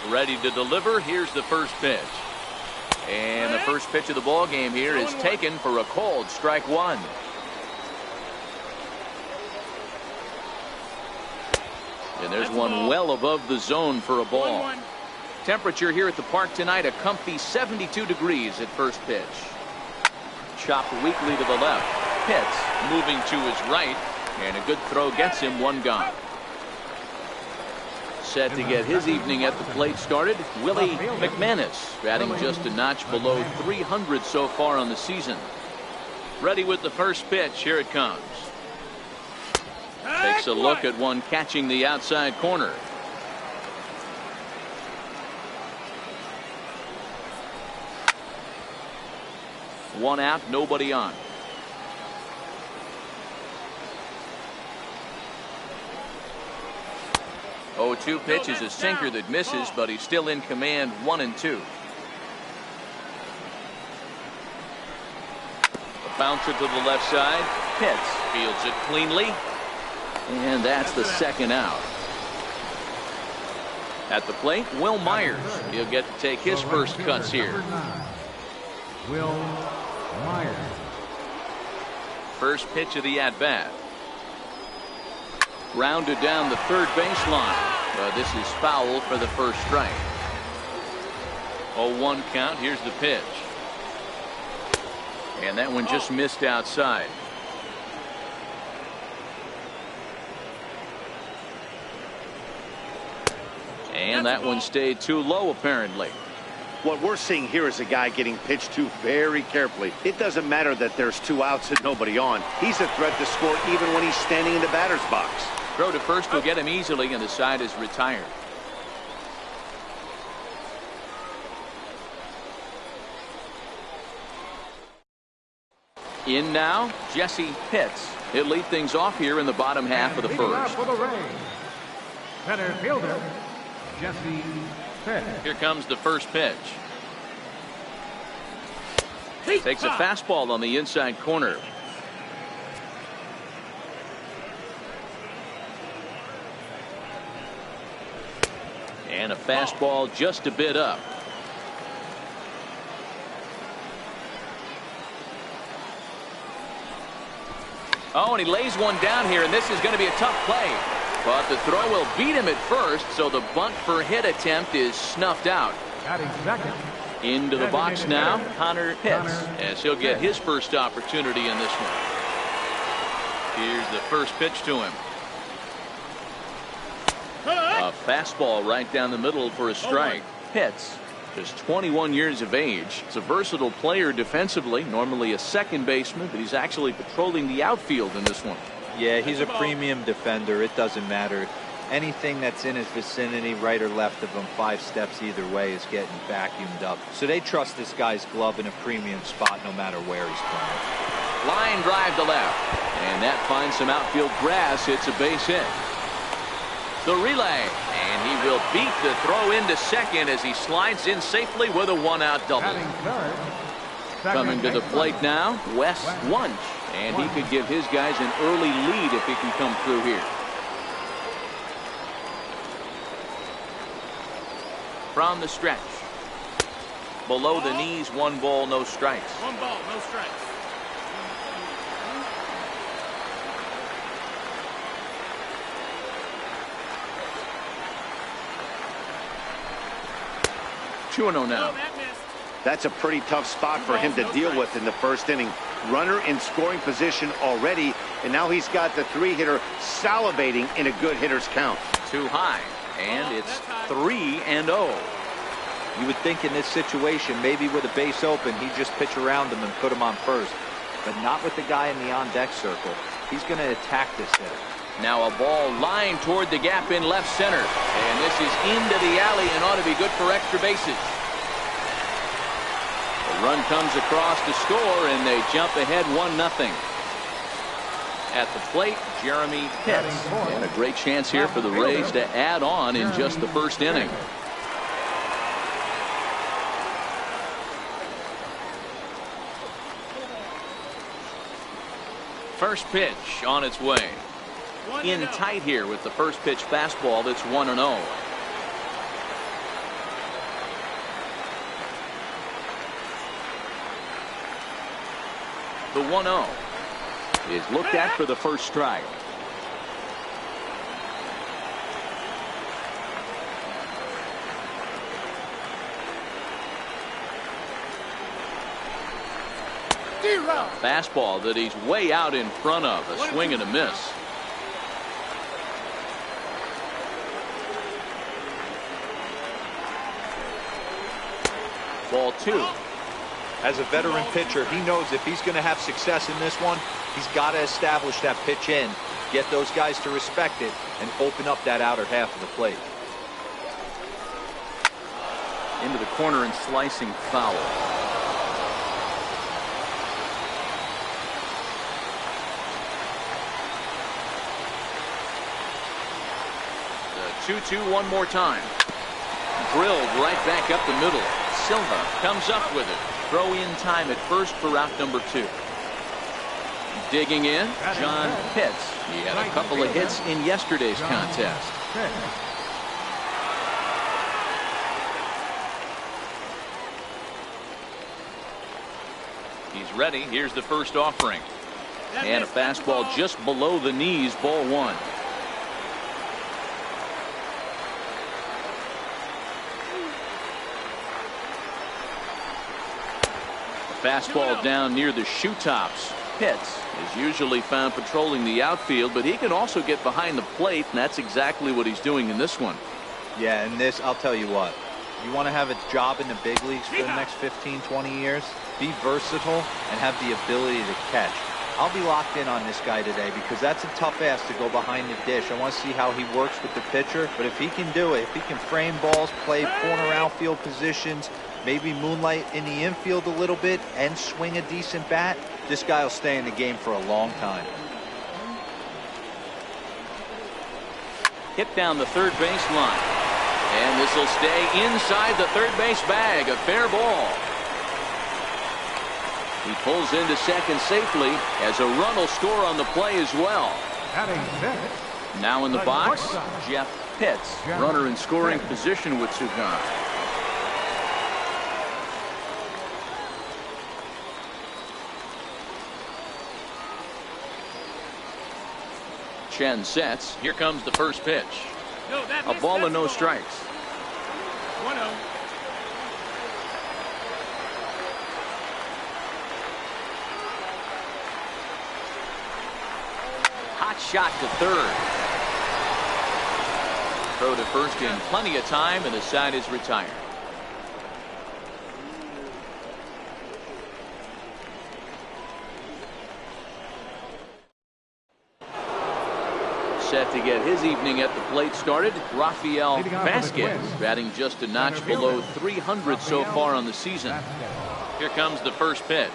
Ready to deliver. Here's the first pitch. And the first pitch of the ball game here is taken for a called strike one. And there's one well above the zone for a ball. Temperature here at the park tonight, a comfy 72 degrees at first pitch. Chopped weakly to the left. Pitts moving to his right, and a good throw gets him one gone. Set to get his evening at the plate started, Willie McManus, batting just a notch below 300 so far on the season. Ready with the first pitch. Here it comes. Takes a look at one catching the outside corner. One out, nobody on. Oh, 2 pitch is a sinker that misses, but he's still in command. 1-2. A bouncer to the left side. Pitts fields it cleanly. And that's the second out. At the plate, Will Myers. He'll get to take his first cuts here. Will Myers. First pitch of the at-bat. Grounded down the third baseline. But this is foul for the first strike. 0-1 count. Here's the pitch. And that one just missed outside. And that one stayed too low, apparently. What we're seeing here is a guy getting pitched to very carefully. It doesn't matter that there's 2 outs and nobody on. He's a threat to score even when he's standing in the batter's box. Throw to first will get him easily, and the side is retired. In now, Jesse Pitts. He'll lead things off here in the bottom half of the first. For the Rays, center fielder Jesse Pitts. Here comes the first pitch. Takes a fastball on the inside corner. And a fastball just a bit up. Oh, and he lays one down here, and this is going to be a tough play. But the throw will beat him at first, so the bunt for hit attempt is snuffed out. Second. Into the box now, Connor Pitts, as he'll get his first opportunity in this one. Here's the first pitch to him. A fastball right down the middle for a strike. Pitts, just 21 years of age. He's a versatile player defensively, normally a second baseman, but he's actually patrolling the outfield in this one. Yeah, he's a premium defender. It doesn't matter. Anything that's in his vicinity, right or left of him, 5 steps either way, is getting vacuumed up. So they trust this guy's glove in a premium spot no matter where he's playing. Line drive to left, and that finds some outfield grass. It's a base hit. The relay, and he will beat the throw into second as he slides in safely with a 1-out double. Coming to the plate now, Wes Wunsch, and he could give his guys an early lead if he can come through here. From the stretch, below the knees, 1 ball, no strikes. 1 ball, no strikes. Two-0 now. That's a pretty tough spot for him to deal with in the first inning. Runner in scoring position already, and now he's got the 3-hitter salivating in a good hitter's count. Too high, and it's 3-0. You would think in this situation, maybe with a base open, he'd just pitch around him and put him on first. But not with the guy in the on-deck circle. He's going to attack this hitter. Now a ball lined toward the gap in left center. And this is into the alley and ought to be good for extra bases. The run comes across to score, and they jump ahead 1-0. At the plate, Jeremy Pitts. And a great chance here for the Rays to add on in just the first inning. First pitch on its way. In tight here with the first pitch fastball that's 1-0. The 1-0 is looked at for the first strike. Fastball that he's way out in front of. A swing and a miss. Ball 2. As a veteran pitcher, he knows if he's going to have success in this one, he's got to establish that pitch in, get those guys to respect it, and open up that outer half of the plate. Into the corner and slicing foul. The 2-2 one more time. Drilled right back up the middle. Silva comes up with it. Throw in time at first for out number 2. Digging in, John Pitts. He had a couple of hits in yesterday's contest. He's ready. Here's the first offering. And a fastball just below the knees, ball 1. Fastball down near the shoe tops. Pitts is usually found patrolling the outfield, but he can also get behind the plate, and that's exactly what he's doing in this one. Yeah, and this, I'll tell you what, you want to have a job in the big leagues for the next 15, 20 years, be versatile and have the ability to catch. I'll be locked in on this guy today because that's a tough ass to go behind the dish. I want to see how he works with the pitcher, but if he can do it, if he can frame balls, play corner outfield positions, maybe moonlight in the infield a little bit and swing a decent bat, this guy will stay in the game for a long time. Hit down the third base line. And this will stay inside the third base bag. A fair ball. He pulls into second safely as a run will score on the play as well. Now in the box, Jeff Pitts. Runner in scoring position with two guys. Chen sets. Here comes the first pitch. A ball and no strikes. 1-0. Hot shot to third. Throw to first in plenty of time, and the side is retired. Set to get his evening at the plate started. Rafael Vasquez batting just a notch below 300 so far on the season. Here comes the first pitch.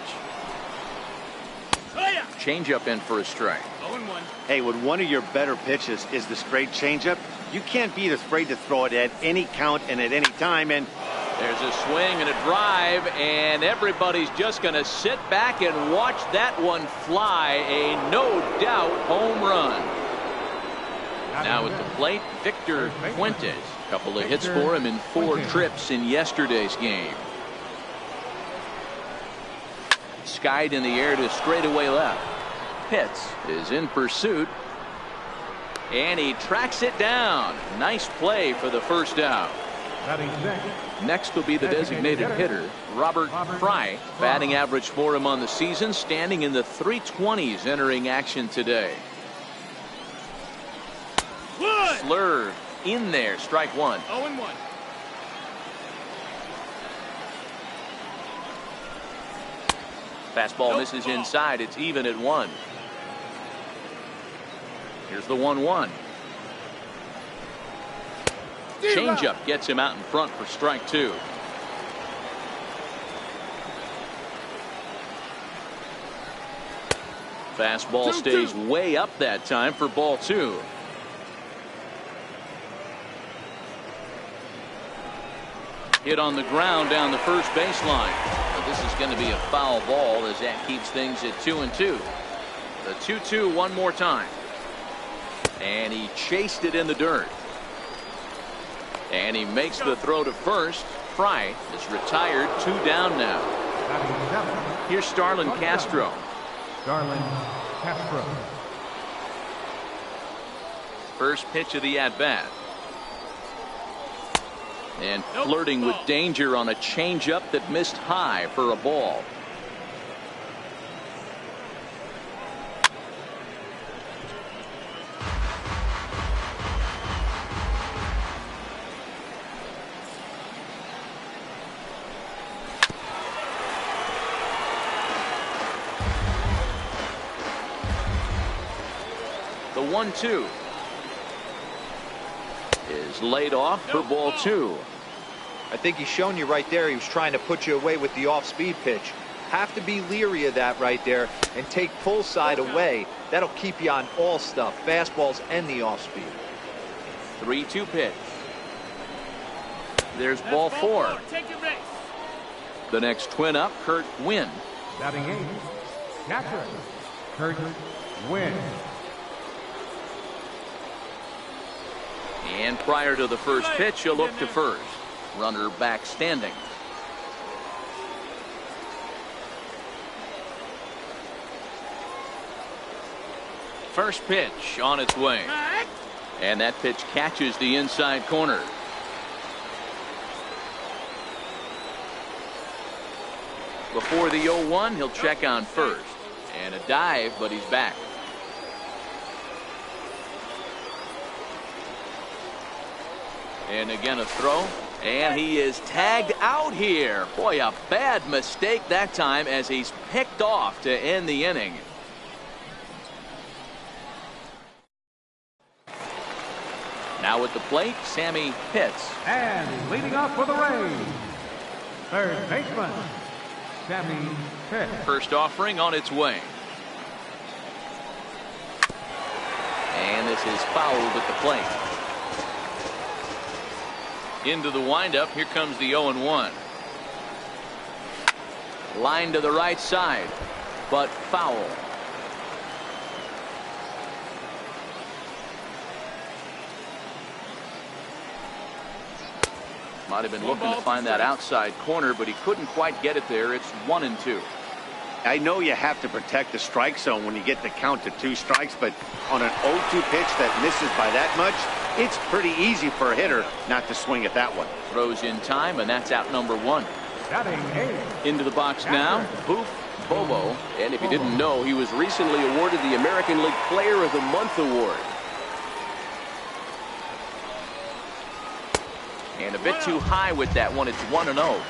Changeup in for a strike. 0-1. Hey, when one of your better pitches is the straight changeup, you can't be afraid to throw it at any count and at any time. And there's a swing and a drive, and everybody's just going to sit back and watch that one fly. A no doubt home run. Now at the plate, Victor Fuentes. A couple of hits for him in 4 trips in yesterday's game. Skied in the air to straightaway left. Pitts is in pursuit. And he tracks it down. Nice play for the first out. Next will be the designated hitter, Robert Fry. Batting average for him on the season, standing in the 320s entering action today. Slurve in there, strike 1. 0-1. Fastball misses inside. It's even at 1. Here's the 1-1. Changeup gets him out in front for strike 2. Fastball stays way up that time for ball 2. Hit on the ground down the first baseline. But this is going to be a foul ball as that keeps things at 2-2. The 2-2 one more time. And he chased it in the dirt. And he makes the throw to first. Fry is retired, 2 down now. Here's Starlin Castro. Garland Castro. First pitch of the at-bat. And flirting with danger on a changeup that missed high for a ball. The 1-2 is laid off for ball 2. I think he's shown you right there. He was trying to put you away with the off-speed pitch. Have to be leery of that right there and take full side away. That'll keep you on all stuff, fastballs and the off-speed. 3-2 pitch. There's ball 4. The next twin up, Kurt Wynn. Batting 8th, catcher Kurt Wynn. And prior to the first pitch, he'll look to first. Runner back standing. First pitch on its way. And that pitch catches the inside corner. Before the 0-1, he'll check on first. And a dive, but he's back. And again a throw. And he is tagged out here. Boy, a bad mistake that time as he's picked off to end the inning. Now at the plate, Sammy Pitts. And leading off for the Rays, third baseman, Sammy Pitts. First offering on its way. And this is fouled at the plate. Into the windup. Here comes the 0-1. Line to the right side, but foul. Might have been looking to find that outside corner, but he couldn't quite get it there. It's 1-2. I know you have to protect the strike zone when you get the count to 2 strikes, but on an 0-2 pitch that misses by that much, it's pretty easy for a hitter not to swing at that one. Throws in time, and that's out number 1. Batting 8th. Into the box now, Boof Bobo. And if you didn't know, he was recently awarded the American League Player of the Month award. And a bit too high with that one. It's 1-0.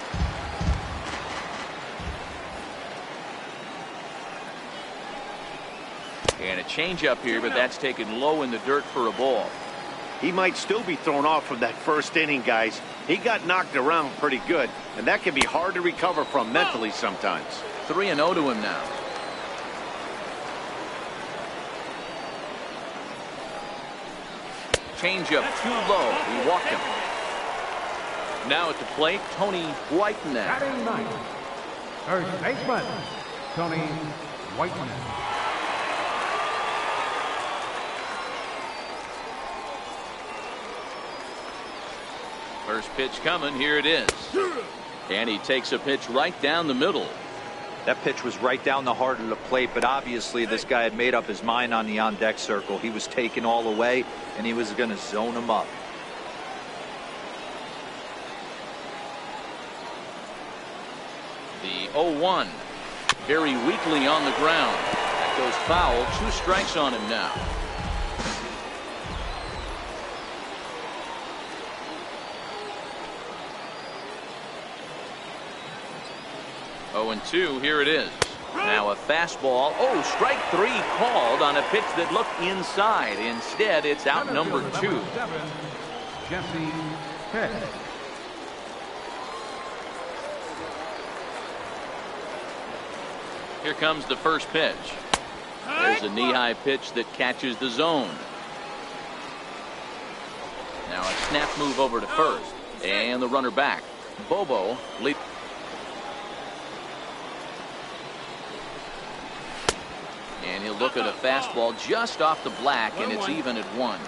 And a changeup here, but that's taken low in the dirt for a ball. He might still be thrown off from that first inning, guys. He got knocked around pretty good, and that can be hard to recover from mentally sometimes. 3-0 to him now. Changeup too low. He walked him. Now at the plate, Tony Whitener. Batting 9th, first baseman, Tony Whitener. First pitch coming. Here it is. And he takes a pitch right down the middle. That pitch was right down the heart of the plate, but obviously this guy had made up his mind on the on-deck circle. He was taken all the way, and he was going to zone him up. The 0-1. Very weakly on the ground. That goes foul. 2 strikes on him now. Oh, and 2. Here it is. Now a fastball. Oh, strike 3 called on a pitch that looked inside. Instead, it's out number 2. Number 7, Jesse Pitt. Here comes the first pitch. There's a knee-high pitch that catches the zone. Now a snap move over to first. And the runner back. Bobo lead. And he'll look at a fastball just off the black, and it's even at 1.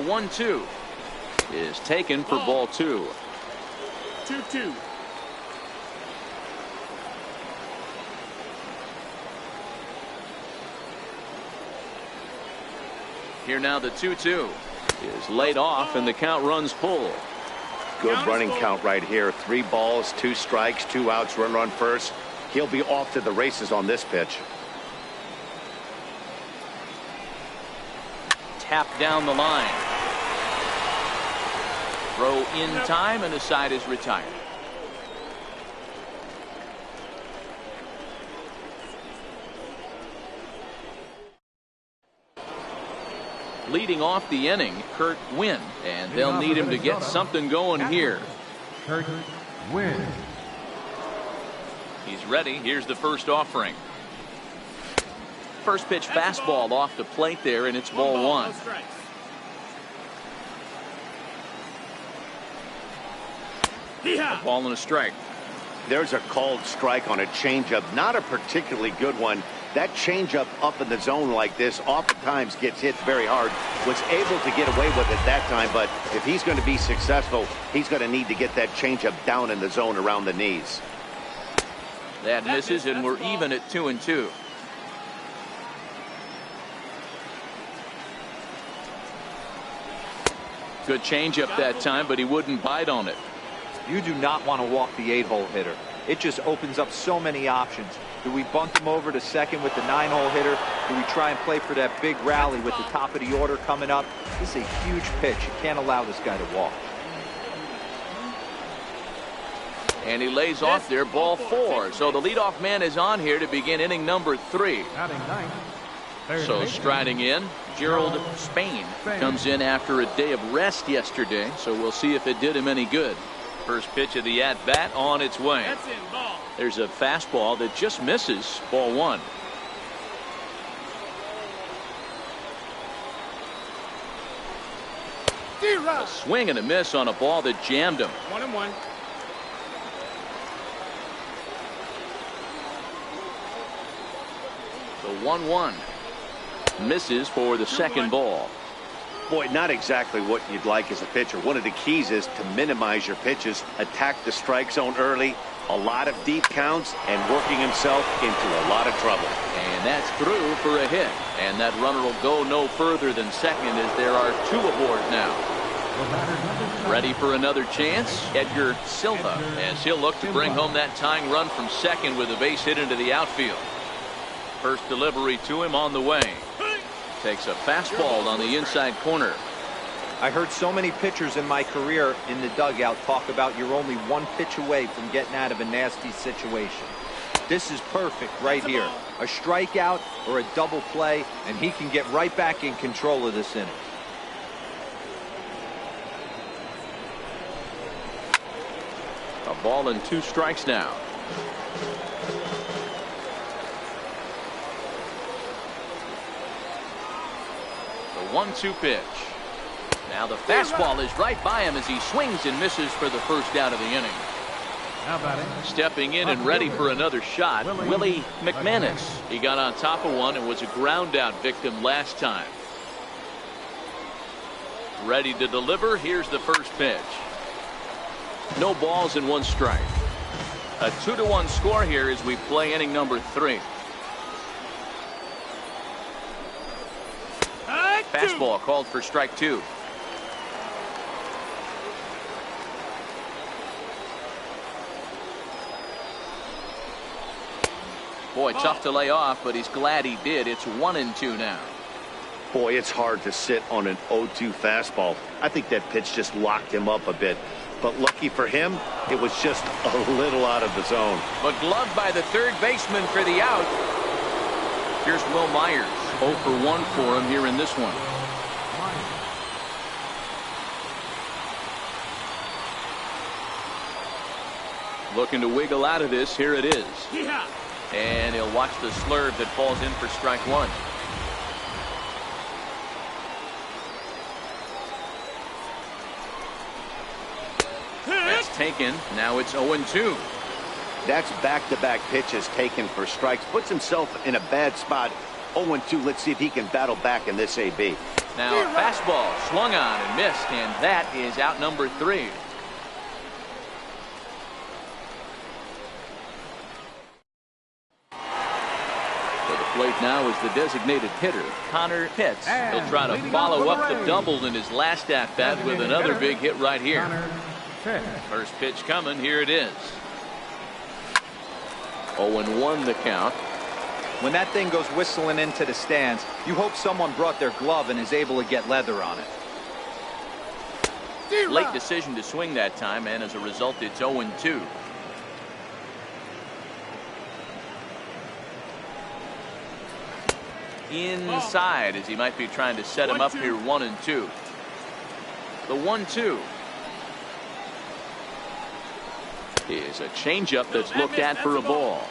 1-2 is taken for ball 2. 2-2. Here now the 2-2 is laid off and the count runs full. Good running count right here. 3 balls, 2 strikes, 2 outs, runner on first. He'll be off to the races on this pitch. Tap down the line. Throw in time and the side is retired. Leading off the inning, Kurt Wynn, and they'll need him to get something going here. Kurt Wynn. He's ready. Here's the first offering. First pitch fastball off the plate there, and it's ball 1. A ball and a strike. There's a called strike on a changeup, not a particularly good one. That changeup up in the zone like this oftentimes gets hit very hard. Was able to get away with it that time, but if he's going to be successful, he's going to need to get that changeup down in the zone around the knees. That misses, and we're even at 2-2. Good changeup that time, but he wouldn't bite on it. You do not want to walk the 8-hole hitter. It just opens up so many options. Do we bunt him over to second with the 9-hole hitter? Do we try and play for that big rally with the top of the order coming up? This is a huge pitch. You can't allow this guy to walk. And he lays off there, ball 4. So the leadoff man is on here to begin inning number 3. So striding in, Gerald Spain comes in after a day of rest yesterday. So we'll see if it did him any good. First pitch of the at-bat on its way. There's a fastball that just misses, ball 1. A swing and a miss on a ball that jammed him. 1-1. The 1-1 misses for the second ball. Boy, not exactly what you'd like as a pitcher. One of the keys is to minimize your pitches, attack the strike zone early, a lot of deep counts, and working himself into a lot of trouble. And that's through for a hit. And that runner will go no further than second as there are 2 aboard now. Ready for another chance, Edgar Silva, as he'll look to bring home that tying run from second with a base hit into the outfield. First delivery to him on the way. Takes a fastball on the inside corner. I heard so many pitchers in my career in the dugout talk about you're only 1 pitch away from getting out of a nasty situation. This is perfect right here. A strikeout or a double play, and he can get right back in control of this inning. A ball and 2 strikes now. The 1-2 pitch. Now the fastball is right by him as he swings and misses for the first out of the inning. Stepping in and ready for another shot, Willie McManus. He got on top of one and was a ground out victim last time. Ready to deliver. Here's the first pitch. No balls and 1 strike. A 2-1 score here as we play inning number 3. Fastball called for strike 2. Boy, tough to lay off, but he's glad he did. It's 1-2 now. Boy, it's hard to sit on an 0-2 fastball. I think that pitch just locked him up a bit. But lucky for him, it was just a little out of the zone. But gloved by the third baseman for the out. Here's Will Myers. 0 for 1 for him here in this one. Looking to wiggle out of this. Here it is. And he'll watch the slurve that falls in for strike 1. That's taken. Now it's 0-2. That's back-to-back pitches taken for strikes. Puts himself in a bad spot. 0-2. Let's see if he can battle back in this AB. Now a fastball swung on and missed, and that is out number 3. Plate now is the designated hitter, Connor Pitts. He'll try to follow up the double in his last at-bat with another big hit right here. First pitch coming. Here it is. 0-1 the count. When that thing goes whistling into the stands, you hope someone brought their glove and is able to get leather on it. Late decision to swing that time, and as a result, it's 0-2. Inside, as he might be trying to set him up here. 1-2. The 1-2 is a changeup that's looked at for a ball.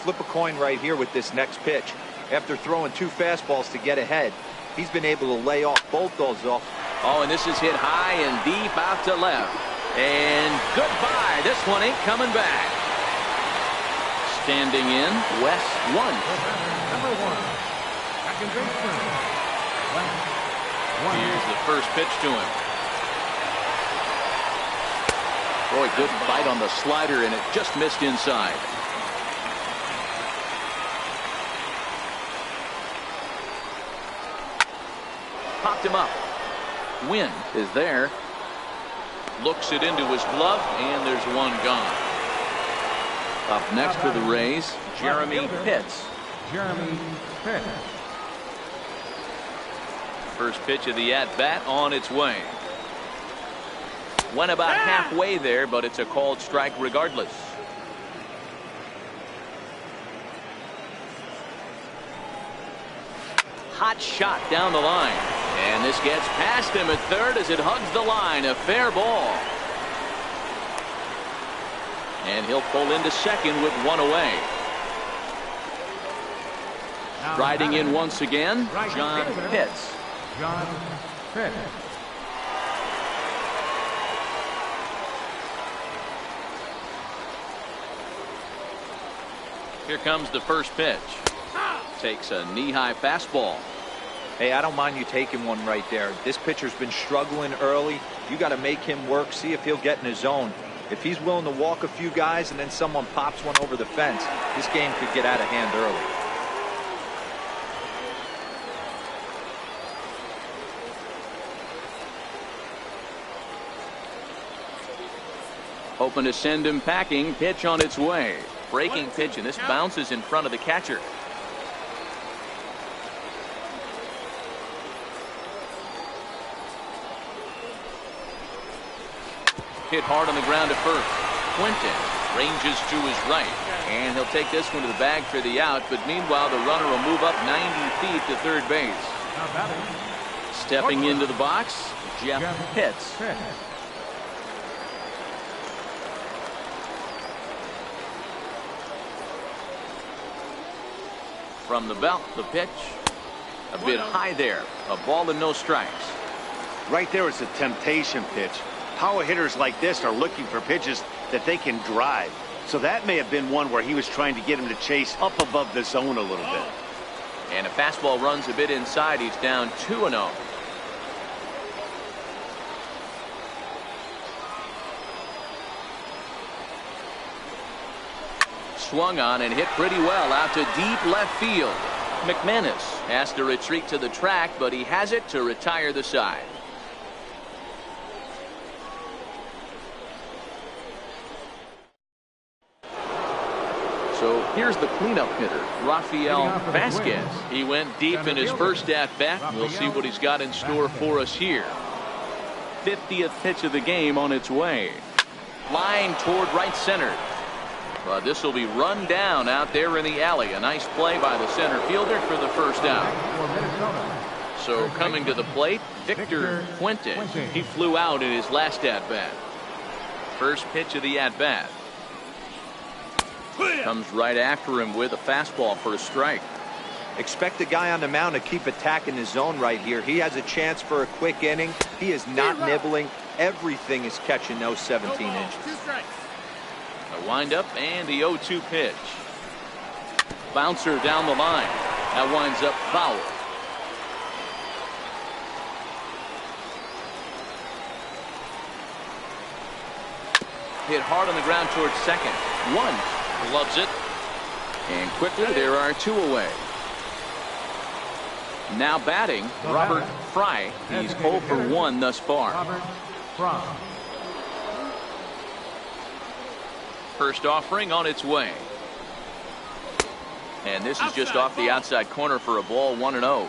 Flip a coin right here with this next pitch. After throwing 2 fastballs to get ahead, he's been able to lay off both those off. Oh, and this is hit high and deep out to left. And goodbye. This one ain't coming back. Standing in, Wes Lunt. Number 1. Here's the first pitch to him. Boy, good bite on the slider, and it just missed inside. Popped him up. Win is there. Looks it into his glove, and there's one gone. Up next for the Rays, Jeremy Pitts. Jeremy Pitts. First pitch of the at-bat on its way. Went about halfway there, but it's a called strike regardless. Hot shot down the line. And this gets past him at third as it hugs the line. A fair ball. And he'll pull into second with one away. Riding in once again, John Pitts. John Pitts. Here comes the first pitch. Takes a knee-high fastball. Hey, I don't mind you taking one right there. This pitcher's been struggling early. You got to make him work, see if he'll get in his zone. If he's willing to walk a few guys and then someone pops one over the fence, this game could get out of hand early. Hoping to send him packing. Pitch on its way. Breaking pitch, and this bounces in front of the catcher. Hit hard on the ground at first. Quinton ranges to his right, and he'll take this one to the bag for the out, but meanwhile the runner will move up 90 feet to third base. Stepping into the box, Jeff Pitts. From the belt, the pitch a bit high there. A ball and no strikes. Right there is a temptation pitch. Power hitters like this are looking for pitches that they can drive. So that may have been one where he was trying to get him to chase up above the zone a little bit. And a fastball runs a bit inside. He's down 2-0. Swung on and hit pretty well out to deep left field. McManus has to retreat to the track, but he has it to retire the side. So here's the cleanup hitter, Rafael Vasquez. He went deep in his first at-bat. We'll see what he's got in store for us here. 50th pitch of the game on its way. Flying toward right center. But this will be run down out there in the alley. A nice play by the center fielder for the first out. So coming to the plate, Victor Fuentes. He flew out in his last at-bat. First pitch of the at-bat. Comes right after him with a fastball for a strike. Expect the guy on the mound to keep attacking his zone right here. He has a chance for a quick inning. He is not nibbling. Everything is catching those 17 inches. A windup and the 0-2 pitch. Bouncer down the line. That winds up foul. hit hard on the ground towards second. One. Loves it. And quickly, there are 2 away. Now batting, Robert Fry. He's 0 for 1 thus far. Robert Fry. First offering on its way. And this is just off the outside corner for a ball, 1-0.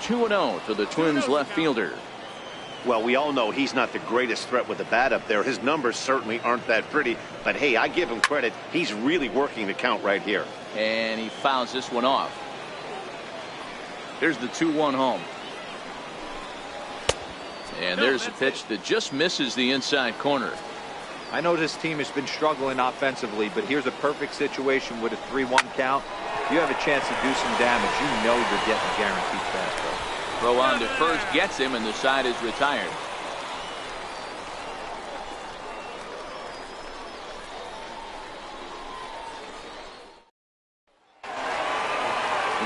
Two and 0 to the Twins left fielder. Well, we all know he's not the greatest threat with the bat up there. His numbers certainly aren't that pretty. But, hey, I give him credit. He's really working the count right here. And he fouls this one off. Here's the 2-1 home. And there's a pitch that just misses the inside corner. I know this team has been struggling offensively, but here's a perfect situation with a 3-1 count. If you have a chance to do some damage, you know you're getting a guaranteed fastball. Throw on to first gets him, and the side is retired.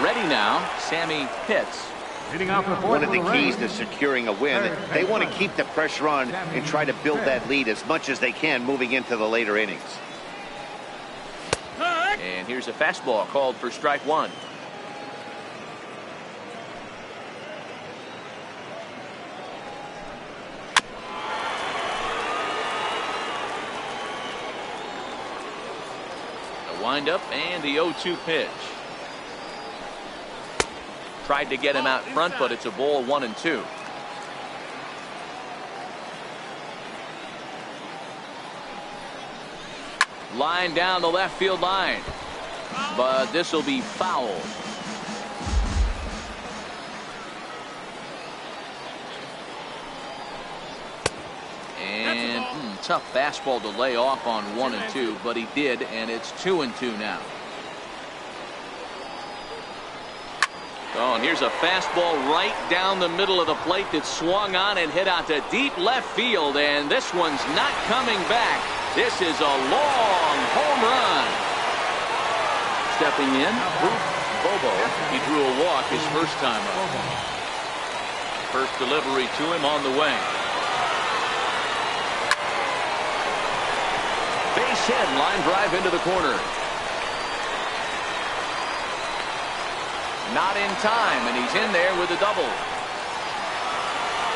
Ready now, Sammy Pitts. Hitting off the One of the fourth keys for to securing a win, they want to keep the pressure on and try to build that lead as much as they can moving into the later innings. And here's a fastball called for strike 1. The windup and the 0-2 pitch. Tried to get him out front, but it's a ball, 1-2. Line down the left field line, but this will be foul. And tough fastball to lay off on 1-2, but he did, and it's 2-2 now. Oh, and here's a fastball right down the middle of the plate that swung on and hit out to deep left field, and this one's not coming back. This is a long home run. Stepping in, Bobo. He drew a walk his first time up. First delivery to him on the way. Base hit, line drive into the corner. Not in time, and he's in there with a double.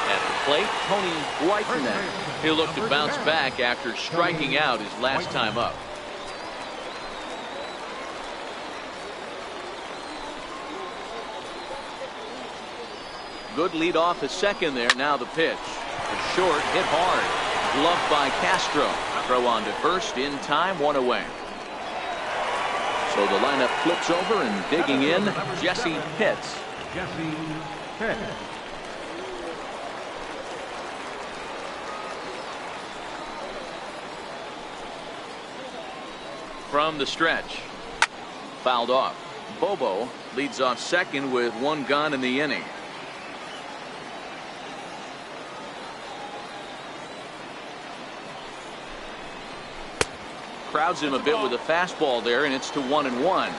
At the plate, Tony Whiteman. He'll look to bounce back after striking out his last time up. Good lead off at second there. Now the pitch. Short, hit hard. Gloved by Castro. Throw on to first in time, 1 away. So the lineup flips over, and digging in, Jesse Pitts. Jesse Pitts. From the stretch. Fouled off. Bobo leads off second with 1 gone in the inning. Crowds him a bit with a fastball there, and it's to 1-1.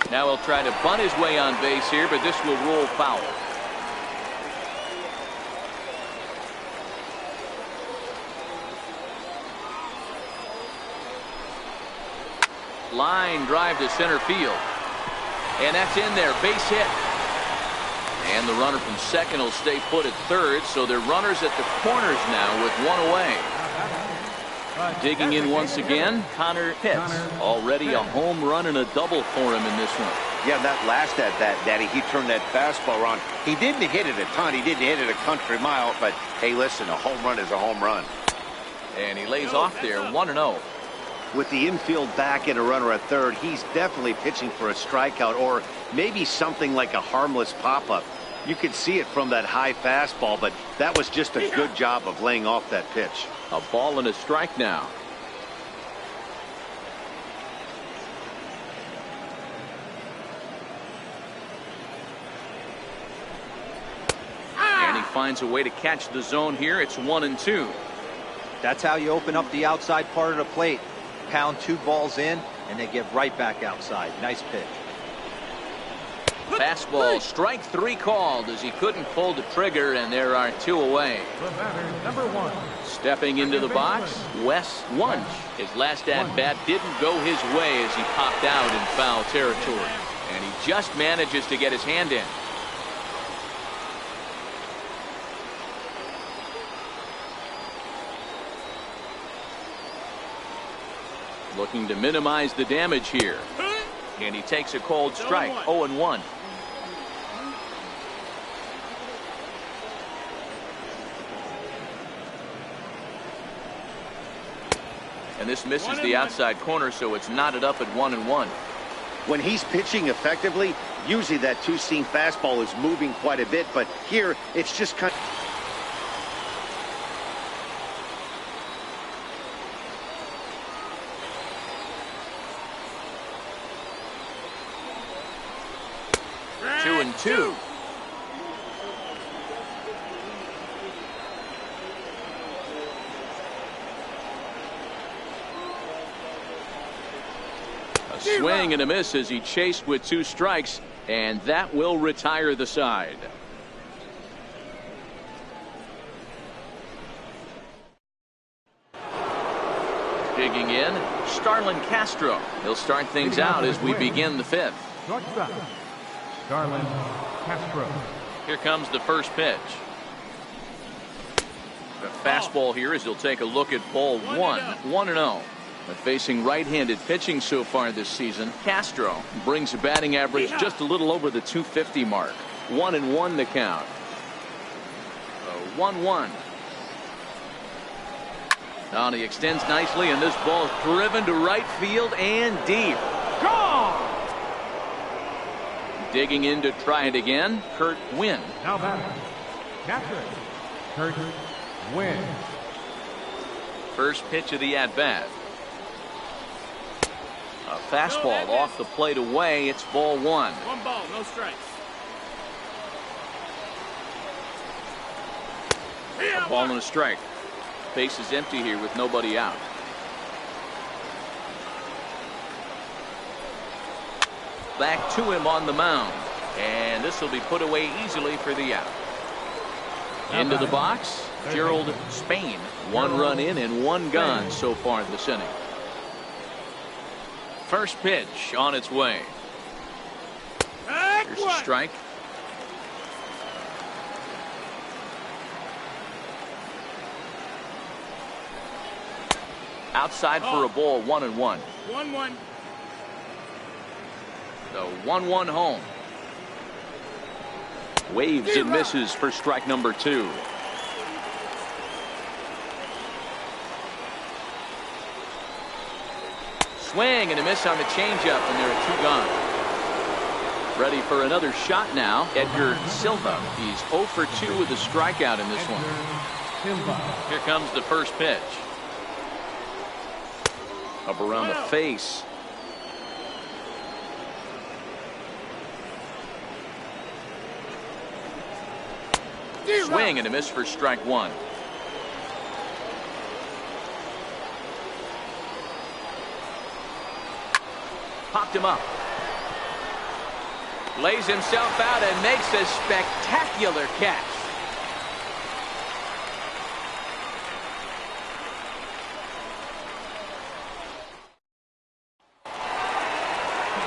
Now he'll try to bunt his way on base here, but this will roll foul. Line drive to center field. And that's in there, base hit. And the runner from second will stay put at third, so they're runners at the corners now with 1 away. Digging in once again, Connor Pitts. Already a home run and a double for him in this one. Yeah, that last at bat, Daddy, he turned that fastball around. He didn't hit it a ton. He didn't hit it a country mile, but hey, listen, a home run is a home run. And he lays off there, 1-0. With the infield back and a runner at third, he's definitely pitching for a strikeout or maybe something like a harmless pop-up. You could see it from that high fastball, but that was just a good job of laying off that pitch. A ball and a strike now. And he finds a way to catch the zone here. It's 1-2. That's how you open up the outside part of the plate. pound 2 balls in, and they get right back outside. Nice pitch. Fastball, strike 3 called as he couldn't pull the trigger, and there are 2 away. The batter, number 1. Stepping into the box, Wes Wunsch. His last at-bat didn't go his way as he popped out in foul territory, and he just manages to get his hand in. Looking to minimize the damage here. And he takes a cold strike. 0-1. And this misses the outside corner, so it's knotted up at 1-1. When he's pitching effectively, usually that 2-seam fastball is moving quite a bit, but here it's just kind of... Two and two. A swing and a miss as he chased with 2 strikes, and that will retire the side. Digging in, Starlin Castro. He'll start things out as we begin the 5th. Shortstop, Starlin Castro. Here comes the first pitch. The fastball here as he'll take a look at ball 1. 1-0. But facing right-handed pitching so far this season, Castro brings a batting average just a little over the 250 mark. 1-1 the count. 1-1. Now he extends nicely, and this ball is driven to right field and deep. Gone! Digging in to try it again, Kurt Winn. Now batter, catcher, Kurt Winn. First pitch of the at-bat. A fastball off the plate away. It's ball 1. 1 ball, no strikes. A ball and a strike. Base is empty here with nobody out. Back to him on the mound, and this will be put away easily for the out. Into the box, Gerald Spain. 1 run in and 1 gone so far this inning. First pitch on its way. Here's a strike. Outside for a ball. 1-1. 1-1. The 1-1 home. Waves and misses for strike number 2. Swing and a miss on the changeup, and there are 2 gone. Ready for another shot now, Edgar Silva. He's 0 for 2 with a strikeout in this one. Here comes the first pitch. Up around the face. Swing and a miss for strike 1. Popped him up. Lays himself out and makes a spectacular catch.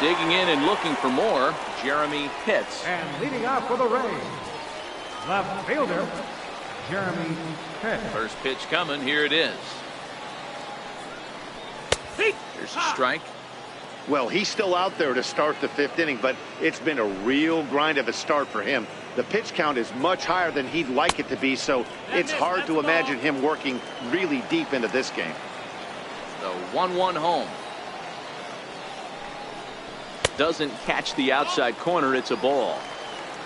Digging in and looking for more, Jeremy Pitts. And leading off for the Rays, left fielder, Jeremy Pitts. First pitch coming. Here it is. Here's a strike. Well, he's still out there to start the 5th inning, but it's been a real grind of a start for him. The pitch count is much higher than he'd like it to be, so it's hard to imagine him working really deep into this game. The 1-1 home. Doesn't catch the outside corner. It's a ball.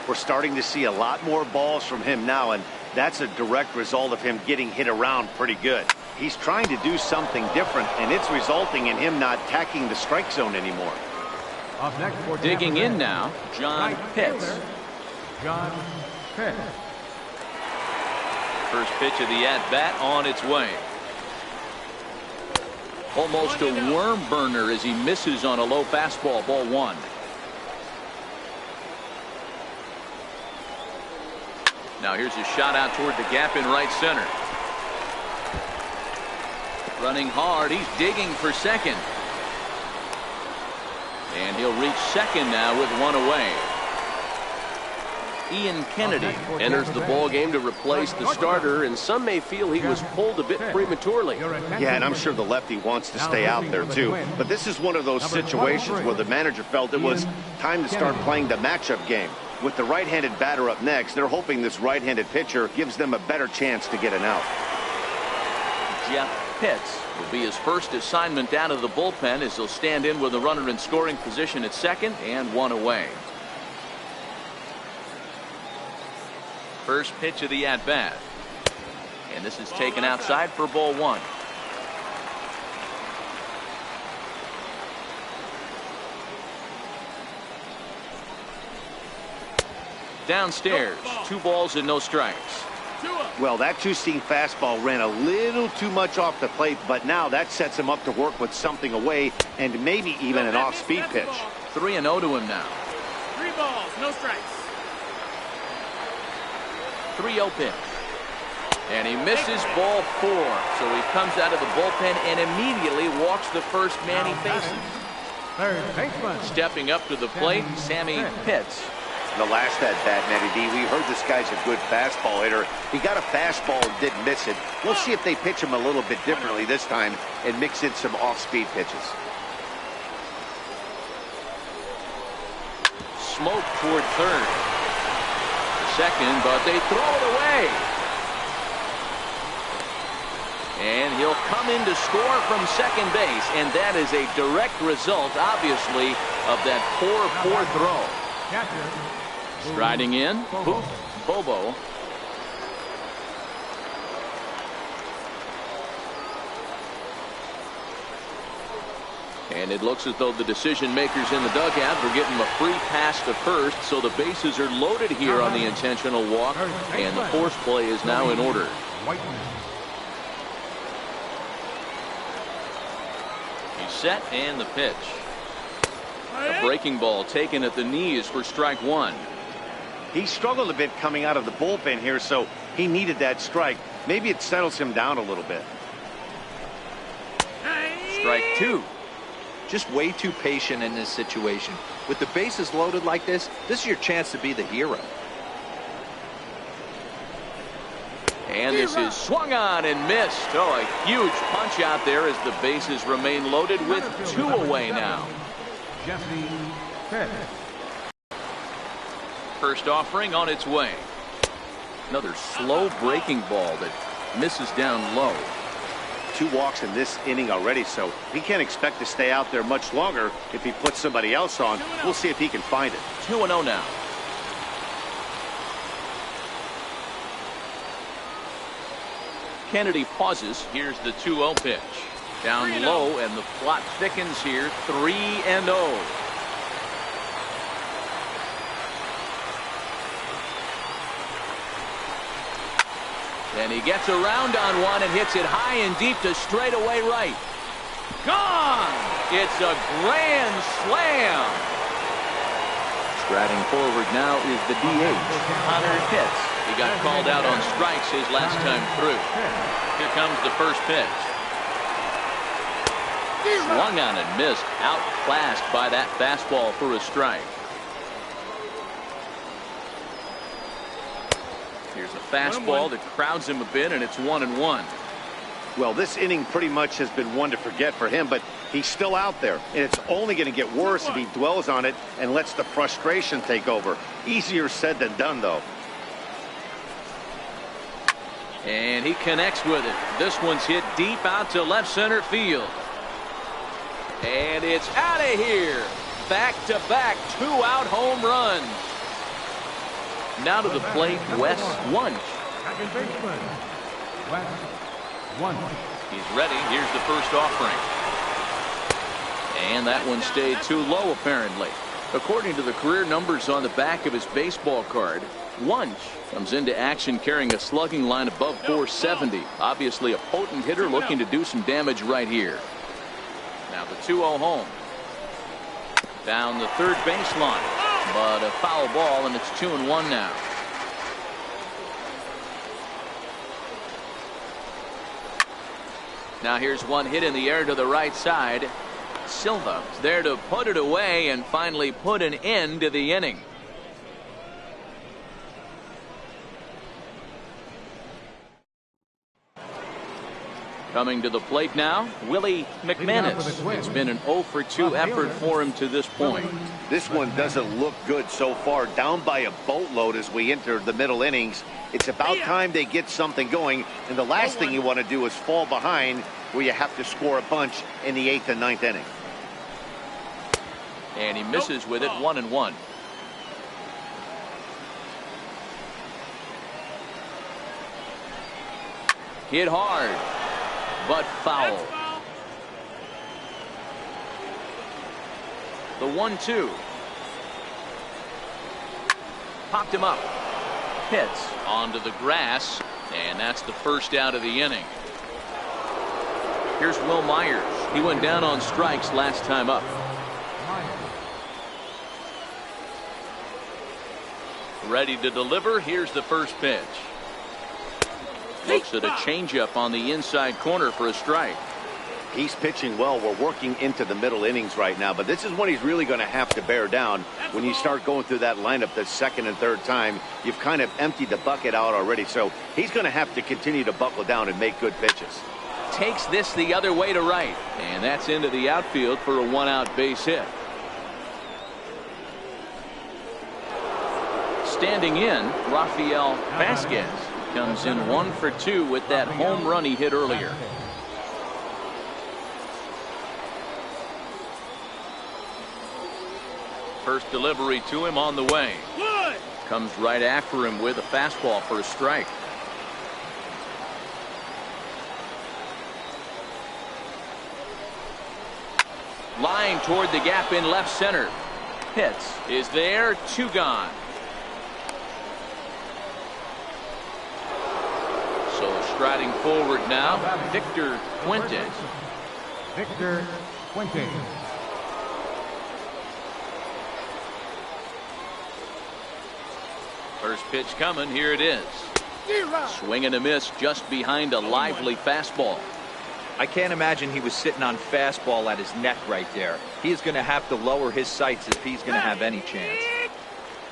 We're starting to see a lot more balls from him now, and that's a direct result of him getting hit around pretty good. He's trying to do something different, and it's resulting in him not attacking the strike zone anymore. Up next for Digging in now, John right Pitts. fielder, John Pitts. First pitch of the at-bat on its way. Almost a worm burner as he misses on a low fastball, ball one. Now here's a shot out toward the gap in right center. Running hard, he's digging for second. And he'll reach second now with one away. Ian Kennedy enters the ball game to replace the starter, and some may feel he was pulled a bit prematurely. Yeah, and I'm sure the lefty wants to stay out there too. But this is one of those situations where the manager felt it was time to start playing the matchup game. With the right-handed batter up next, they're hoping this right-handed pitcher gives them a better chance to get an out. Jeff Pitts will be his first assignment down to the bullpen as he'll stand in with a runner in scoring position at second and one away. First pitch of the at-bat. And this is taken outside for ball one. Downstairs, 2 balls and no strikes. Well, that two-seam fastball ran a little too much off the plate, but now that sets him up to work with something away and maybe even an off-speed pitch. 3-0 to him now. 3 balls, no strikes. 3-0 pitch. And he misses ball 4. So he comes out of the bullpen and immediately walks the first man he faces. Third baseman. Stepping up to the plate, Sammy Pitts. The last at-bat, Matty D, we heard this guy's a good fastball hitter. He got a fastball and didn't miss it. We'll see if they pitch him a little bit differently this time and mix in some off-speed pitches. Smoke toward third. Second, but they throw it away. And he'll come in to score from second base, and that is a direct result, obviously, of that poor throw. Striding in, Bobo. And it looks as though the decision makers in the dugout will give him a free pass to first, so the bases are loaded here on the intentional walk, and the force play is now in order. He's set, and the pitch. A breaking ball taken at the knees for strike one. He struggled a bit coming out of the bullpen here, so he needed that strike. Maybe it settles him down a little bit. Strike two. Just way too patient in this situation. With the bases loaded like this is your chance to be the hero. And this is swung on and missed. Oh, a huge punch out there as the bases remain loaded with 2 away now. Jesse Pitts. First offering on its way. Another slow breaking ball that misses down low. 2 walks in this inning already, so he can't expect to stay out there much longer if he puts somebody else on. We'll see if he can find it. 2-0 now. Kennedy pauses. Here's the 2-0 pitch. Down low, and the plot thickens here. 3-0. And he gets around on one and hits it high and deep to straightaway right. Gone! It's a grand slam. Striding forward now is the DH, Connor Pitts. He got called out on strikes his last time through. Here comes the first pitch. Swung on and missed, outclassed by that fastball for a strike. Here's a fastball that crowds him a bit, and it's 1-1. Well, this inning pretty much has been one to forget for him, but he's still out there, and it's only going to get worse if he dwells on it and lets the frustration take over. Easier said than done, though. And he connects with it. This one's hit deep out to left center field. And it's out of here. Back-to-back 2-out home runs. Now to the plate, Wes Wunsch. Second baseman, Wes Wunsch. He's ready. Here's the first offering. And that one stayed too low, apparently. According to the career numbers on the back of his baseball card, Wunsch comes into action carrying a slugging line above 470. Obviously a potent hitter looking to do some damage right here. Now the 2-0 home. Down the third baseline, but a foul ball, and it's 2-1 now. Now here's one hit in the air to the right side. Silva is there to put it away and finally put an end to the inning. Coming to the plate now, Willie McManus. It's been an 0-for-2 effort for him to this point. This one doesn't look good so far. Down by a boatload as we enter the middle innings. It's about time they get something going, and the last thing you want to do is fall behind where you have to score a bunch in the 8th and 9th inning. And he misses with it, 1-1. Hit hard, but foul. The 1-2. Popped him up. Hits onto the grass, and that's the first out of the inning. Here's Will Myers. He went down on strikes last time up. Ready to deliver. Here's the first pitch. Looks at a changeup on the inside corner for a strike. He's pitching well. We're working into the middle innings right now, but this is when he's really going to have to bear down. When you start going through that lineup the second and third time, you've kind of emptied the bucket out already, so he's going to have to continue to buckle down and make good pitches. Takes this the other way to right, and that's into the outfield for a 1-out base hit. Standing in, Rafael Vasquez comes in 1 for 2 with that home run he hit earlier. First delivery to him on the way. Comes right after him with a fastball for a strike. Line toward the gap in left center. Hits is there, 2 gone. So striding forward now, Victor Fuentes. Victor Fuentes. First pitch coming, here it is. Swing and a miss just behind a lively fastball. I can't imagine he was sitting on fastball at his neck right there. He's going to have to lower his sights if he's going to have any chance.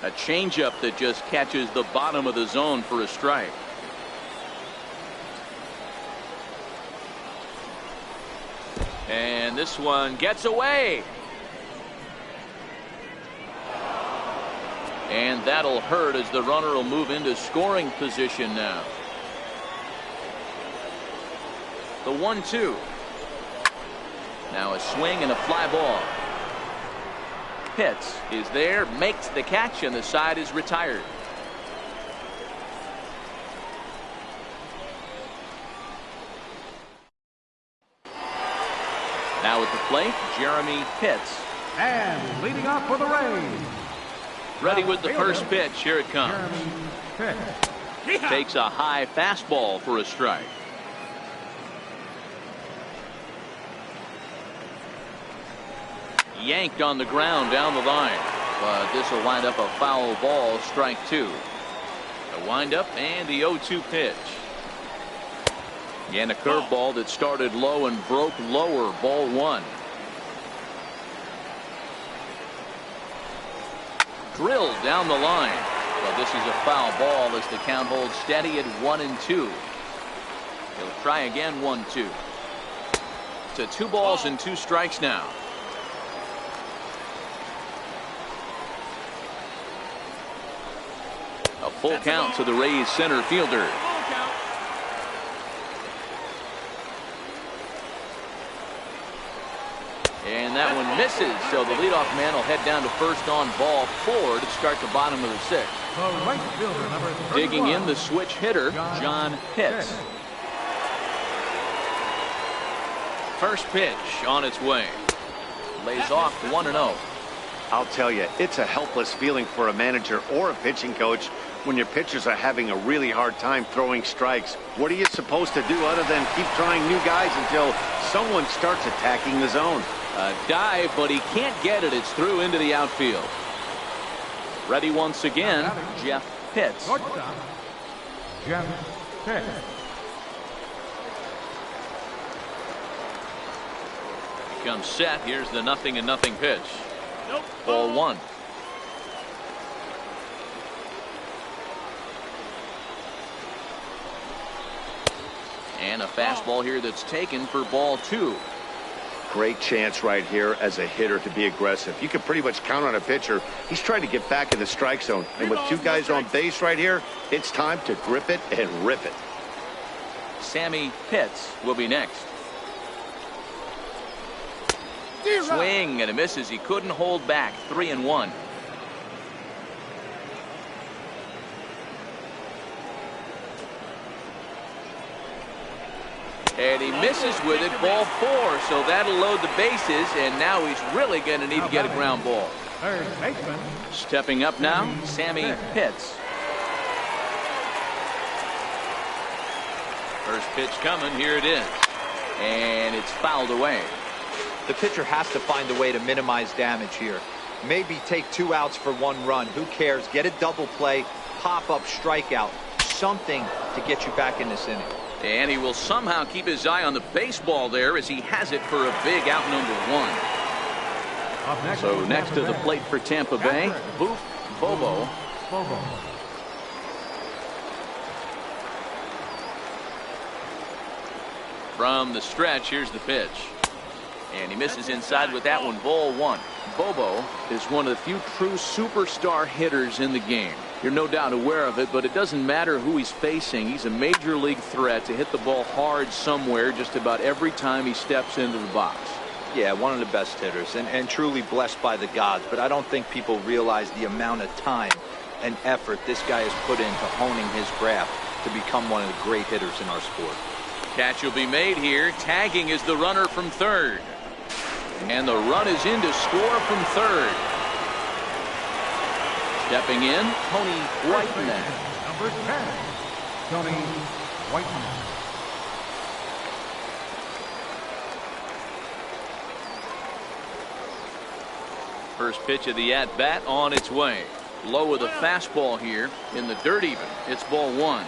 A changeup that just catches the bottom of the zone for a strike. And this one gets away. And that'll hurt as the runner will move into scoring position now. The 1-2. Now a swing and a fly ball. Pitts is there, makes the catch, and the side is retired. Now at the plate, Jeremy Pitts. And leading off for the Rays. Ready with the first pitch. Here it comes. Takes a high fastball for a strike. Yanked on the ground down the line, but this will wind up a foul ball, strike 2. The windup and the 0-2 pitch. And a curveball that started low and broke lower, ball 1. Drilled down the line, but this is a foul ball as the count holds steady at 1-2. He'll try again, 1-2. To 2 balls and 2 strikes now. A full count to the Rays center fielder. And that one misses, so the leadoff man will head down to first on ball 4 to start the bottom of the 6th. The right fielder, number 31, digging in, the switch hitter, John Pitts. First pitch on its way. Lays off 1-0. I'll tell you, it's a helpless feeling for a manager or a pitching coach when your pitchers are having a really hard time throwing strikes. What are you supposed to do other than keep trying new guys until someone starts attacking the zone? A dive, but he can't get it. It's through into the outfield. Ready once again, Jeff Pitts. Shortstop, Jeff Pitts. Comes set. Here's the 0-0 pitch. Nope. Ball 1. And a fastball here that's taken for ball 2. Great chance right here as a hitter to be aggressive. You can pretty much count on a pitcher. He's trying to get back in the strike zone. And with 2 guys on base right here, it's time to grip it and rip it. Sammy Pitts will be next. Swing and a misses. He couldn't hold back. 3-1. And he misses with it. Ball 4. So that'll load the bases. And now he's really going to need to get a ground ball. Third baseman, Stepping up now, Sammy Pitts. First pitch coming. Here it is. And it's fouled away. The pitcher has to find a way to minimize damage here. Maybe take 2 outs for 1 run. Who cares? Get a double play, pop-up strikeout, something to get you back in this inning. And he will somehow keep his eye on the baseball there as he has it for a big out number 1. up next. So next to the plate for Tampa Bay, Boof Bobo. Bobo. From the stretch, here's the pitch. And he misses inside with that one. Ball 1. Bobo is one of the few true superstar hitters in the game. You're no doubt aware of it, but it doesn't matter who he's facing. He's a major league threat to hit the ball hard somewhere just about every time he steps into the box. Yeah, one of the best hitters and truly blessed by the gods, but I don't think people realize the amount of time and effort this guy has put into honing his craft to become one of the great hitters in our sport. Catch will be made here. Tagging is the runner from third. And the run is in to score from third. Stepping in, Tony Whiteman. Number 10, Tony Whiteman. First pitch of the at-bat on its way. Low with a fastball here in the dirt even. It's ball 1.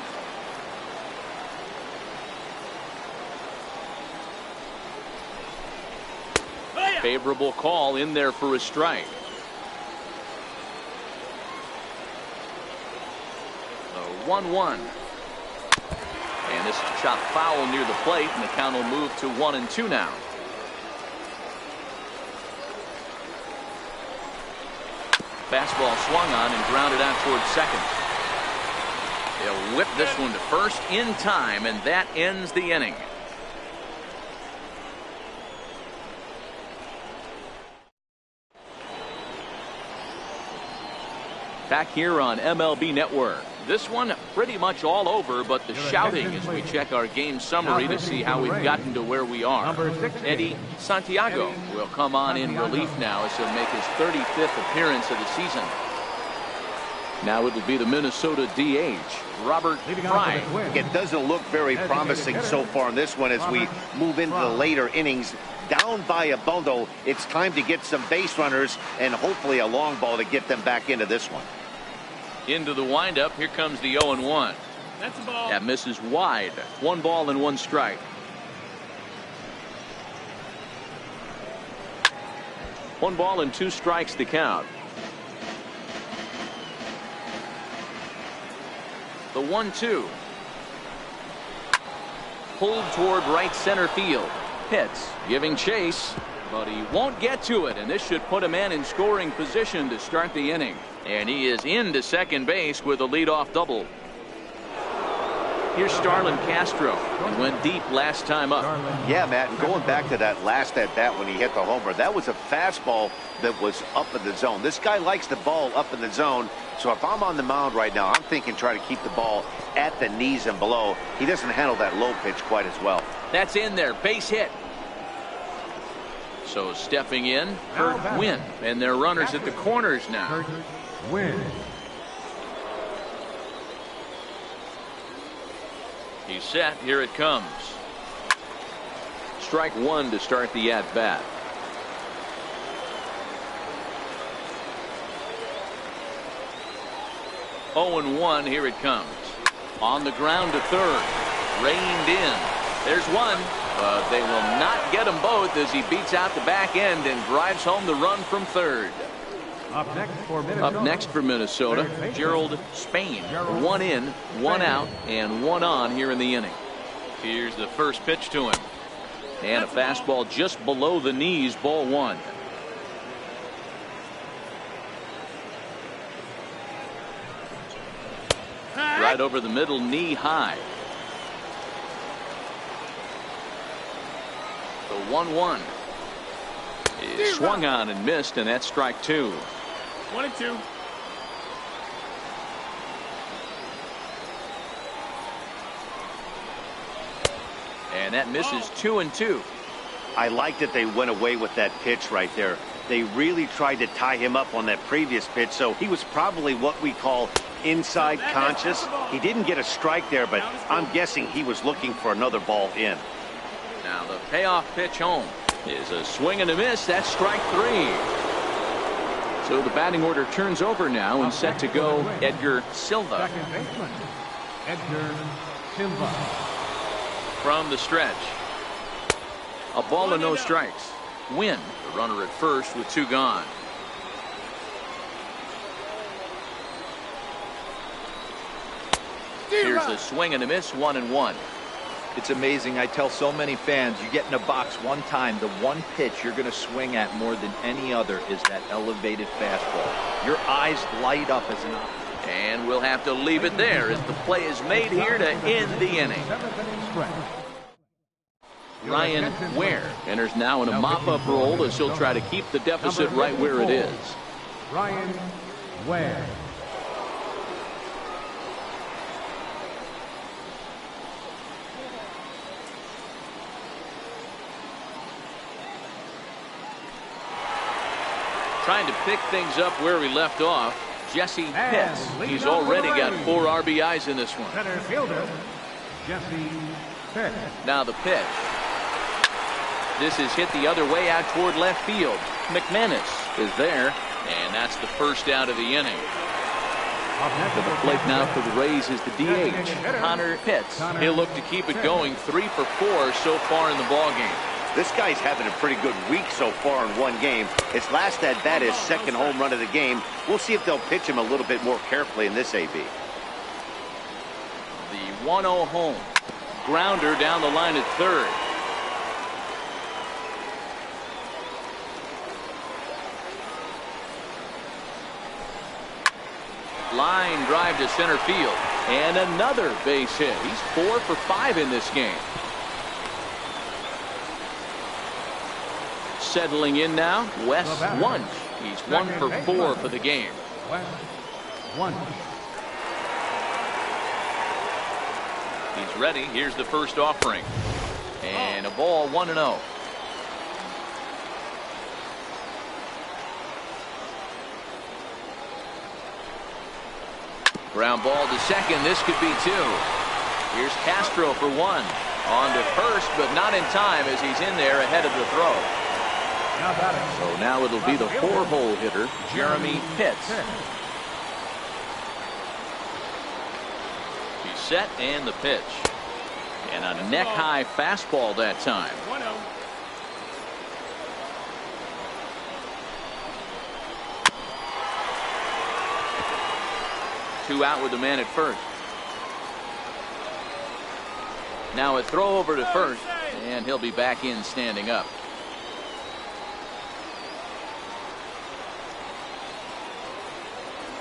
Favorable call in there for a strike. The 1-1. And this is chopped foul near the plate, and the count will move to 1-2 now. Fastball swung on and grounded out towards second. They'll whip this one to first in time, and that ends the inning. Back here on MLB Network. This one pretty much all over, but the shouting as we check our game summary to see how we've gotten to where we are. Eddie Santiago will come on in relief now as he'll make his 35th appearance of the season. Now it will be the Minnesota DH, Robert Fry. It doesn't look very promising so far in this one as we move into the later innings. Down by a bundle, it's time to get some base runners and hopefully a long ball to get them back into this one. Into the windup, here comes the 0-1. That's a ball. That misses wide. 1 ball and 1 strike. 1 ball and 2 strikes to count. The 1-2. Pulled toward right center field. Pitts giving chase, but he won't get to it, and this should put a man in scoring position to start the inning. And he is into second base with a leadoff double. Here's Starlin Castro. He went deep last time up. Yeah, Matt, and going back to that last at-bat when he hit the homer, that was a fastball that was up in the zone. This guy likes the ball up in the zone, so if I'm on the mound right now, I'm thinking try to keep the ball at the knees and below. He doesn't handle that low pitch quite as well. That's in there. Base hit. So stepping in, Kurt Wynn, and their runners at the corners now. Kurt Wynn. He's set. Here it comes. Strike one to start the at-bat. Oh and 1. Here it comes. On the ground to third. Reined in. There's one. But they will not get them both as he beats out the back end and drives home the run from third. Up next for Minnesota, Gerald Spain. 1 in, 1 out, and 1 on here in the inning. Here's the first pitch to him. And a fastball just below the knees, ball 1. Right over the middle, knee high. The 1-1 is swung on and missed, and that's strike 2. 1-2. And that misses 2-2. I like that they went away with that pitch right there. They really tried to tie him up on that previous pitch, so he was probably what we call inside conscious. He didn't get a strike there, but I'm guessing he was looking for another ball in. Now the payoff pitch home is a swing and a miss. That's strike 3. So the batting order turns over now and set to go Edgar Silva. second baseman, Edgar Silva. From the stretch. A ball and no strikes. Win. The runner at first with 2 gone. Here's a swing and a miss. 1-1. It's amazing. I tell so many fans, you get in a box one time, the one pitch you're going to swing at more than any other is that elevated fastball. Your eyes light up as an option. And we'll have to leave it there as the play is made here to end the inning. Seventh inning stretch. Ryan Ware enters now in a mop-up role as he'll try to keep the deficit right where it is. Ryan Ware. Trying to pick things up where we left off. Jesse Pitts. He's already got 4 RBIs in this one. Center fielder, Jesse Pitts. Now the pitch. This is hit the other way out toward left field. McManus is there, and that's the first out of the inning. To the plate now for the Rays is the DH, Connor Pitts. He'll look to keep it going. 3 for 4 so far in the ballgame. This guy's having a pretty good week so far in one game. His last at bat is second home run of the game. We'll see if they'll pitch him a little bit more carefully in this AB. The 1-0 home. Grounder down the line at third. Line drive to center field. And another base hit. He's 4 for 5 in this game. Settling in now, Wes Wunsch. He's 1 for 4 for the game. Wes Wunsch. He's ready. Here's the first offering. And a ball, 1-0. Ground ball to second. This could be 2. Here's Castro for 1. On to first, but not in time as he's in there ahead of the throw. So now it'll be the 4-hole hitter, Jeremy Pitts. He's set and the pitch. And a neck-high fastball that time. 1-0. Two out with the man at first. Now a throw over to first, and he'll be back in standing up.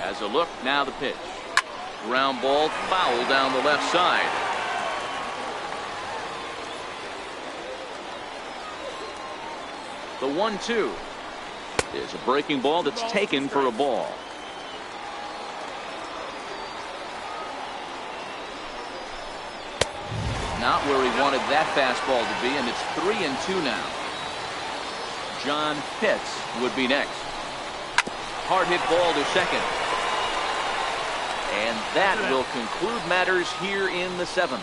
As a look, now the pitch. Ground ball, foul down the left side. The 1-2 is a breaking ball that's taken for a ball. Not where he wanted that fastball to be, and it's 3-2 now. John Pitts would be next. Hard hit ball to second. And that will conclude matters here in the 7th.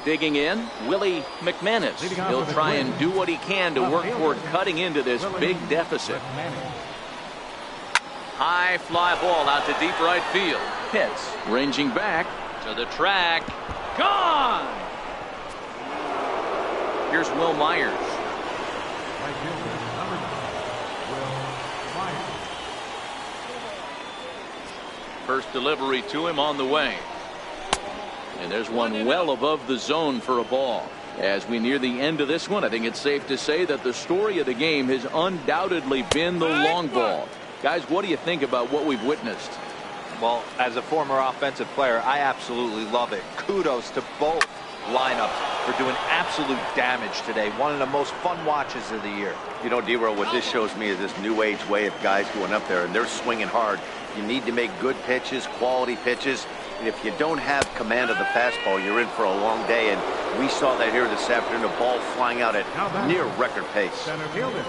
Digging in, Willie McManus. Leading off He'll with a try twin. and do what he can to work toward cutting into this big deficit. High fly ball out to deep right field. Pitts ranging back to the track. Gone! Here's Will Myers. Right fielder, number 9, Will Myers. First delivery to him on the way. And there's one well above the zone for a ball. As we near the end of this one, I think it's safe to say that the story of the game has undoubtedly been the long ball. Guys, what do you think about what we've witnessed? Well, as a former offensive player, I absolutely love it. Kudos to both lineups for doing absolute damage today. One of the most fun watches of the year. You know, D-Row, what this shows me is this new age way of guys going up there, and they're swinging hard. You need to make good pitches, quality pitches. And if you don't have command of the fastball, you're in for a long day. And we saw that here this afternoon, the ball flying out at near record pace. Center fielder,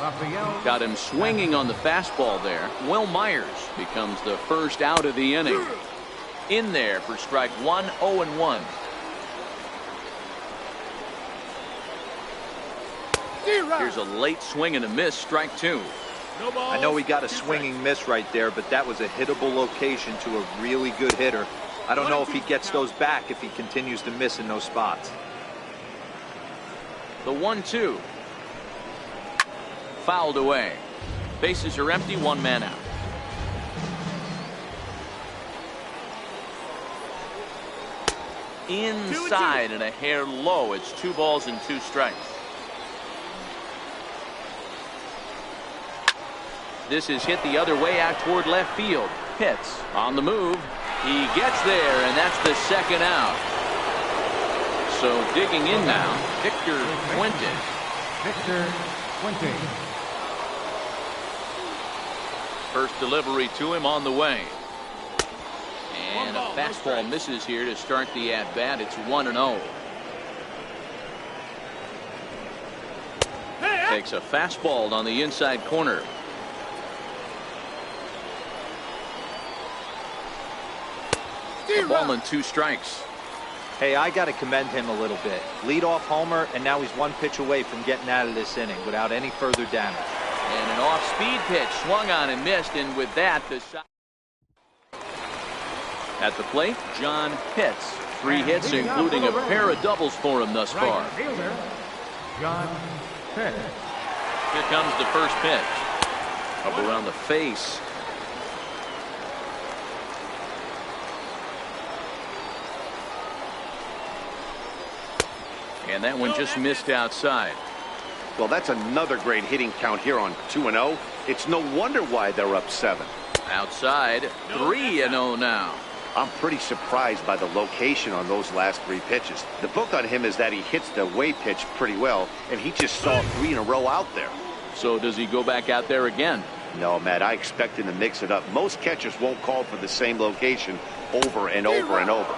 Rafael. Got him swinging on the fastball there. Will Myers becomes the first out of the inning. In there for strike 1, 0-1. Here's a late swing and a miss, strike 2. I know he got a swinging miss right there, but that was a hittable location to a really good hitter. I don't know if he gets those back if he continues to miss in those spots. The 1-2. Fouled away. Bases are empty, one man out. Inside and a hair low. It's 2 balls and 2 strikes. This is hit the other way out toward left field. Pitts on the move. He gets there, and that's the second out. So digging in now, Victor Fuentes. Victor Fuentes. First delivery to him on the way. And a fastball misses here to start the at-bat. It's 1-0. Takes a fastball on the inside corner. A ball and 2 strikes. Hey, I got to commend him a little bit. Leadoff homer, and now he's 1 pitch away from getting out of this inning without any further damage. And an off-speed pitch swung on and missed, and with that, the at the plate, John Pitts. 3 hits, including a pair of doubles for him thus far. Right fielder, John Pitts. Here comes the first pitch. Up around the face. And that one just missed outside. Well, that's another great hitting count here on 2-0. It's no wonder why they're up 7. Outside, 3-0 now. I'm pretty surprised by the location on those last 3 pitches. The book on him is that he hits the away pitch pretty well, and he just saw 3 in a row out there. So does he go back out there again? No, Matt, I expect him to mix it up. Most catchers won't call for the same location over and over and over.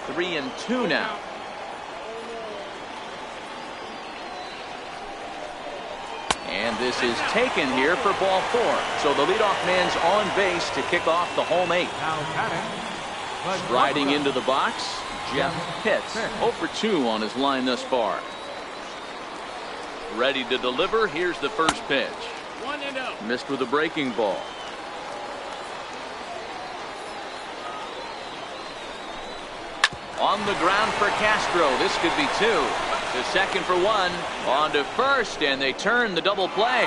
3-2 now. And this is taken here for ball 4. So the leadoff man's on base to kick off the home 8. Now batting, Striding into the box, Jeff Pitts. 0 for 2 on his line thus far. Ready to deliver. Here's the first pitch. 1-0. Missed with a breaking ball. On the ground for Castro. This could be 2. To second for 1. On to first, and they turn the double play.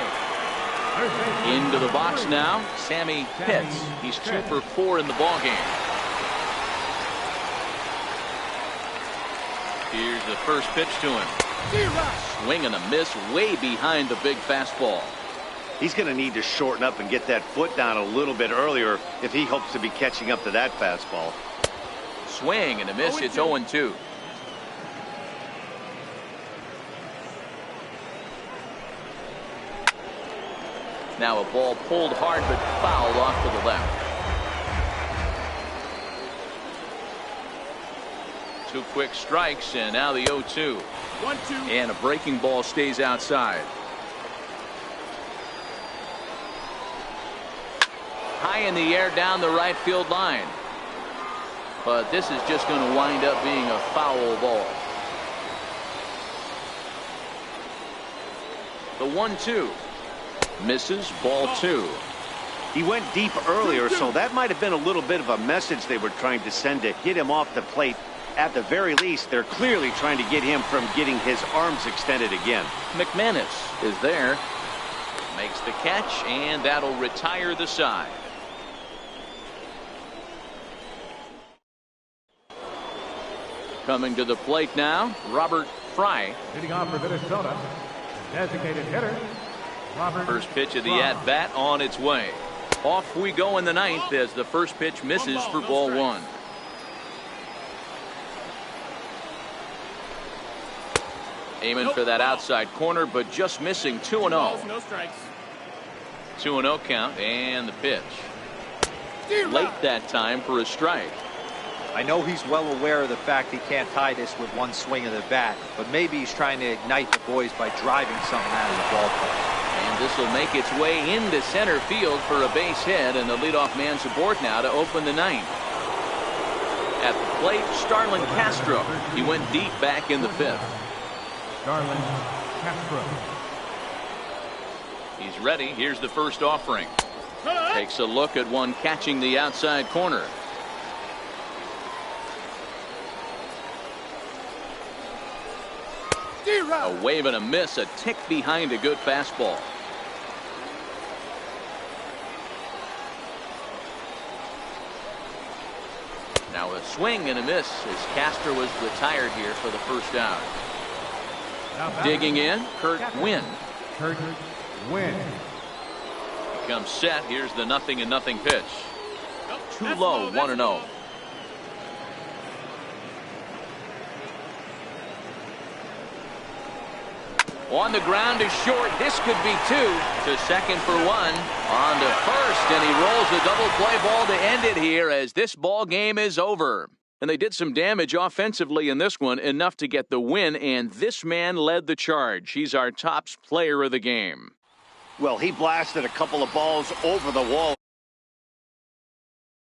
Into the box now, Sammy Pitts. He's 2 for 4 in the ballgame. Here's the first pitch to him. Swing and a miss way behind the big fastball. He's going to need to shorten up and get that foot down a little bit earlier if he hopes to be catching up to that fastball. Swing and a miss. It's 0-2. Now a ball pulled hard but fouled off to the left. 2 quick strikes, and now the 0-2. 1-2. And a breaking ball stays outside. High in the air down the right field line. but this is just going to wind up being a foul ball. The 1-2 misses, ball 2. He went deep earlier, so that might have been a little bit of a message they were trying to send to get him off the plate. At the very least, they're clearly trying to get him from getting his arms extended again. McManus is there, makes the catch, and that'll retire the side. Coming to the plate now, Robert Fry. Hitting off for Minnesota. Designated hitter, Robert First pitch of the Fry. at-bat on its way. Off we go in the ninth as the first pitch misses for ball 1. Aiming for that outside corner, but just missing. 2-0. No strikes. 2-0 count, and the pitch. Late that time for a strike. I know he's well aware of the fact he can't tie this with one swing of the bat, but maybe he's trying to ignite the boys by driving something out of the ballpark. And this will make its way into center field for a base hit, and the leadoff man's aboard now to open the ninth. At the plate, Starlin Castro. He went deep back in the fifth. Starlin Castro. He's ready. Here's the first offering. Takes a look at one catching the outside corner. A wave and a miss, a tick behind a good fastball. Now a swing and a miss as Castro was retired here for the first out. Digging in, Kurt Wynn. Kurt Wynn. Comes set. Here's the 0-0 pitch. Too low, 1-0. On the ground is short. This could be 2. To second for 1. On to first, and he rolls a double play ball to end it here as this ball game is over. And they did some damage offensively in this one, enough to get the win, and this man led the charge. He's our top player of the game. Well, he blasted a couple of balls over the wall.